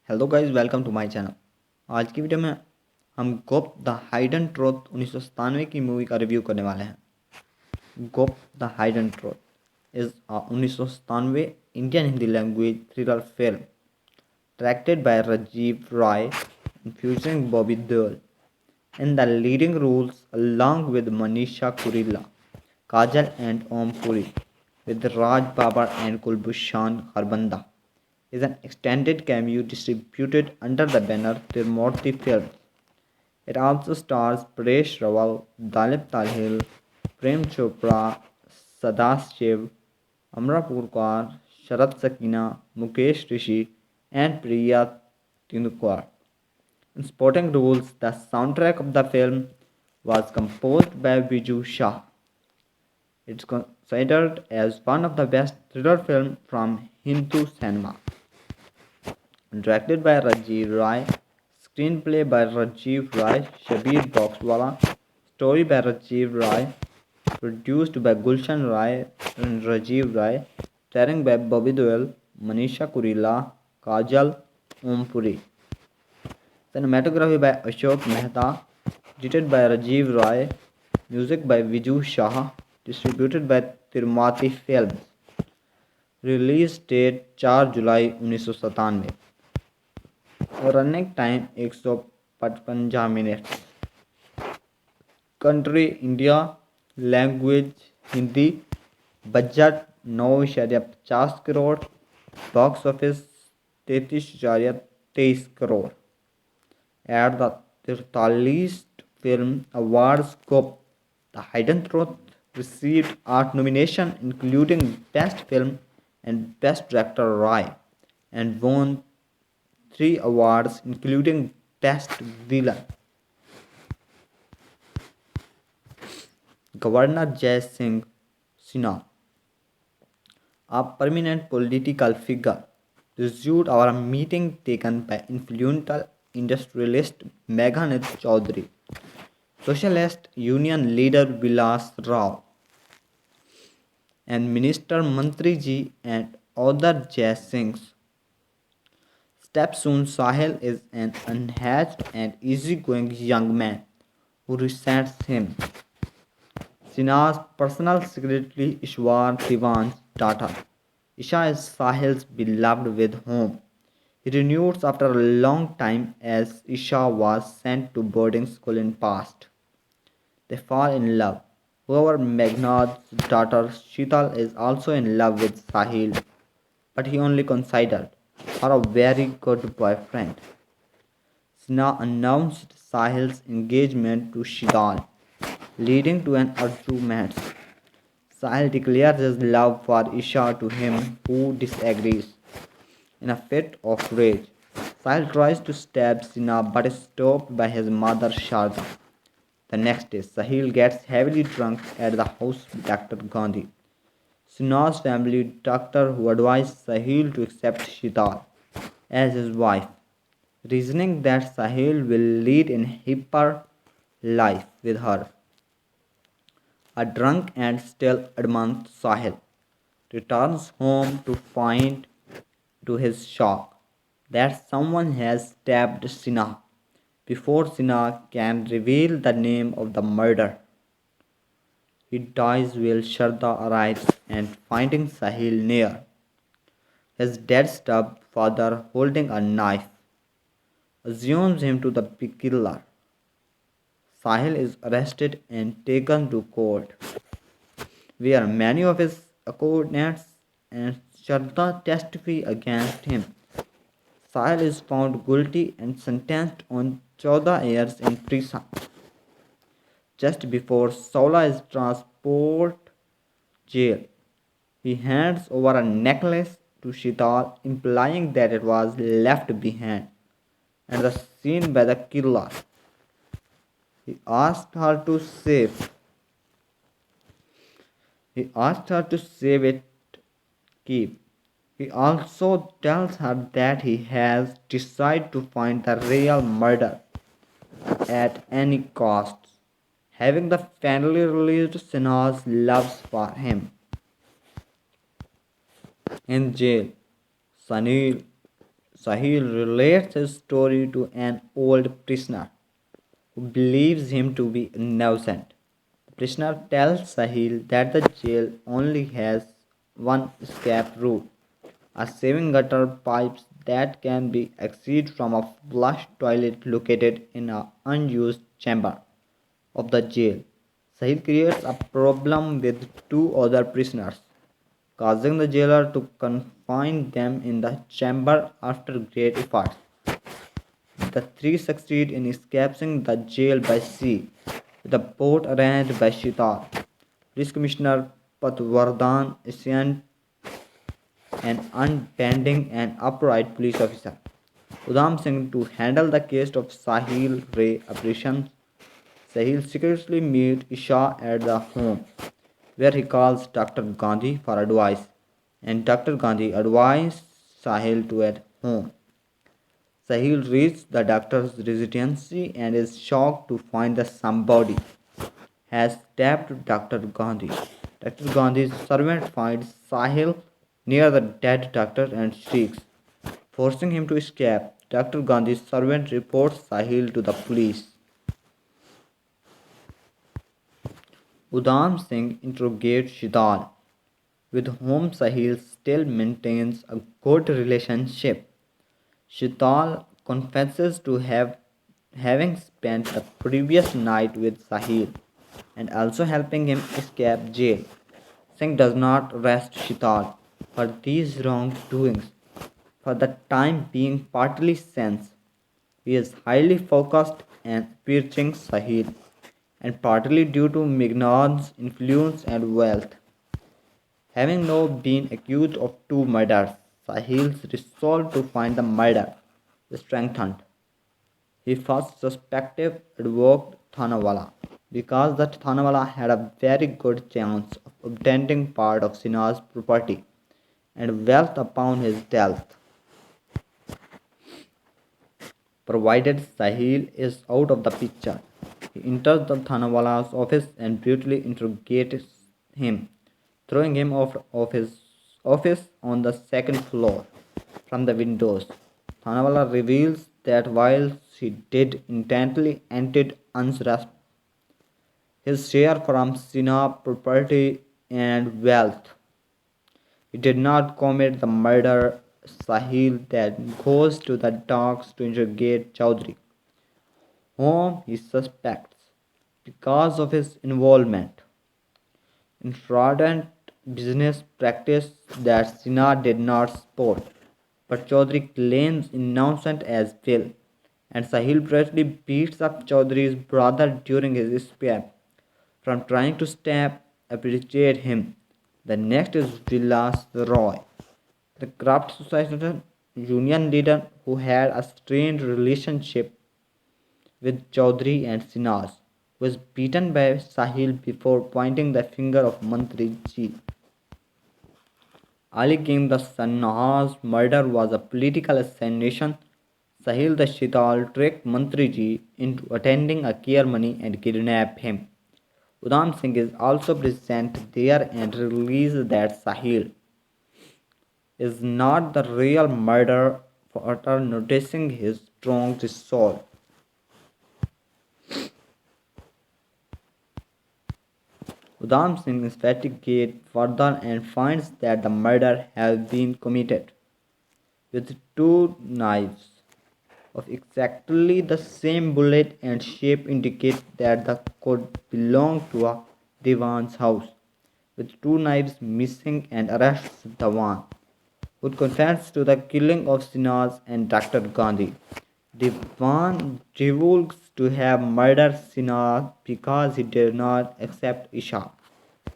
Hello guys, welcome to my channel. आज की video में हम गुप्त द हाइडन ट्रूथ 1997 की मूवी का रिव्यू करने वाले हैं। गुप्त the hidden truth is 1997 Indian Hindi language thriller film directed by Rajiv Rai and featuring Bobby Deol in the leading roles along with Manisha Koirala, Kajol and Om Puri with Raj Babar and Kulbhushan Kharbanda is an extended cameo distributed under the banner Tirmurti Films. It also stars Paresh Rawal, Dalip Talhil, Prem Chopra, Sadashiv, Amra Purkar, Sharat Sakina, Mukesh Rishi, and Priya Tinukar. In supporting roles, the soundtrack of the film was composed by Viju Shah. It's considered as one of the best thriller films from Hindu cinema. Directed by Rajiv Rai, screenplay by Rajiv Rai, Shabir Boxwala, story by Rajiv Rai, produced by Gulshan Rai and Rajiv Rai, starring by Bobby Deol, Manisha Koirala, Kajol, Om Puri. Cinematography by Ashok Mehta, edited by Rajiv Rai, music by Viju Shah, distributed by Tirumati Films. Release date 4 जुलाई 1997। Running time 155 minute. Country India, language Hindi, budget 9.50 crore, box office 33.23 crore. At the 43th film awards Gupt the hidden truth received 8 nominations including Best Film and Best Director Rai and won 3 awards including Best Villain. Governor Jai Singh Sinha, a prominent political figure, reviewed our meeting taken by influential industrialist Meghanad Chaudhary, Socialist Union leader Vilas Rao, and Minister Mantri Ji and other Jai Singh's stepson Sahil is an unhatched and easygoing young man who resents him. Sinha's personal secretary Ishwar Diwan's daughter. Isha is Sahil's beloved with whom he reunites after a long time as Isha was sent to boarding school in past. They fall in love. However, Meghnad's daughter Sheetal is also in love with Sahil, but he only considered her a very good boyfriend. Sinha announced Sahil's engagement to Sheetal, leading to an argument. Sahil declares his love for Isha to him, who disagrees. In a fit of rage, Sahil tries to stab Sinha but is stopped by his mother Sharda. The next day, Sahil gets heavily drunk at the house of Dr. Gandhi, Sinha's family doctor, who advised Sahil to accept Shital as his wife, reasoning that Sahil will lead a happier life with her. A drunk and still adamant Sahil returns home to find, to his shock, that someone has stabbed Sinha before Sinha can reveal the name of the murder. He dies while Sharda arrives and finding Sahil near his dead stepfather holding a knife, assumes him to be the killer. Sahil is arrested and taken to court, where many of his accomplices and Sharda testify against him. Sahil is found guilty and sentenced on 14 years in prison. Just before Sola is transported jail, he hands over a necklace to Shital, implying that it was left behind and the seen by the killer. He asked her to save. He asked her to save it, keep. He also tells her that he has decided to find the real murder at any cost, having the finally released Sinha's loves for him. In jail, Sunil Sahil relates his story to an old prisoner who believes him to be innocent. The prisoner tells Sahil that the jail only has one escape route, a saving gutter pipes that can be exit from a flush toilet located in an unused chamber of the jail. Sahil creates a problem with two other prisoners, causing the jailer to confine them in the chamber after great efforts. The three succeed in escaping the jail by sea, with a boat arranged by Shitar. Police Commissioner Patwardhan sent an unbending and upright police officer, Udham Singh, to handle the case of Sahil Ray operations. Sahil secretly meets Isha at the home, where he calls Dr. Gandhi for advice, and Dr. Gandhi advises Sahil to at home. Sahil reaches the doctor's residency and is shocked to find that somebody has stabbed Dr. Gandhi. Dr. Gandhi's servant finds Sahil near the dead doctor and shrieks, forcing him to escape. Dr. Gandhi's servant reports Sahil to the police. Udham Singh interrogates Shidal, with whom Sahil still maintains a good relationship. Shital confesses to having spent the previous night with Sahil and also helping him escape jail. Singh does not arrest Shital for these wrongdoings for the time being, partly since he is highly focused and preaching Sahil, and partly due to Mignon's influence and wealth. Having now been accused of two murders, Sahil's resolve to find the murder is strengthened. He first suspected advocate Thanawala because that Thanawala had a very good chance of obtaining part of Sinha's property and wealth upon his death, provided Sahil is out of the picture. He enters the Thanawala's office and brutally interrogates him, throwing him off of his office on the second floor from the windows. Thanawala reveals that while she did intently entered unrest his share from Sinha property and wealth, he did not commit the murder. Sahil then goes to the docks to interrogate Chaudhry, whom he suspects because of his involvement in fraudulent business practice that Sinha did not support. But Chaudhry claims innocent as well, and Sahil brutally beats up Chaudhry's brother during his escape from trying to stab appreciate him. The next is Vilas Roy, the craft society union leader who had a strained relationship with Chaudhry and Sinhas, was beaten by Sahil before pointing the finger of Mantri Ji. Ali claimed the Sinhas murder was a political assassination. Sahil the Shital tricked Mantri Ji into attending a ceremony and kidnapped him. Udham Singh is also present there and reveals that Sahil is not the real murderer after noticing his strong resolve. Udham Singh investigates further and finds that the murder has been committed with two knives of exactly the same bullet and shape indicate that the could belong to a Diwan's house, with two knives missing and arrests Diwan, who confessed to the killing of Sinhas and Dr. Gandhi. Diwan divulges to have murdered Sinha because he did not accept Isha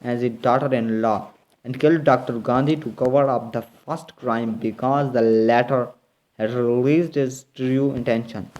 as his daughter-in-law and killed Dr. Gandhi to cover up the first crime because the latter had released his true intention.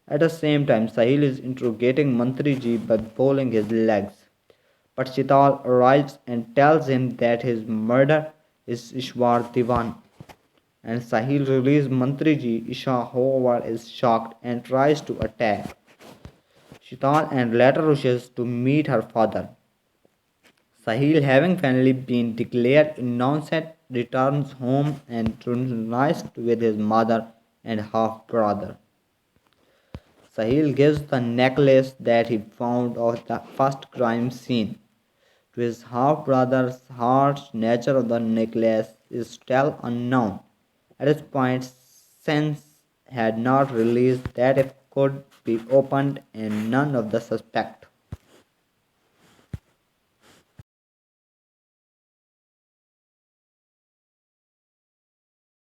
At the same time, Sahil is interrogating Mantri Ji by pulling his legs. But Chital arrives and tells him that his murder is Ishwar Diwan. And Sahil releases Mantri Ji. Isha, however, is shocked and tries to attack Chital and later rushes to meet her father. Sahil, having finally been declared innocent, returns home and reunites with his mother and half brother. Sahil gives the necklace that he found at the first crime scene to his half brother's harsh nature of the necklace is still unknown. At this point, sense had not released that it could be opened and none of the suspect.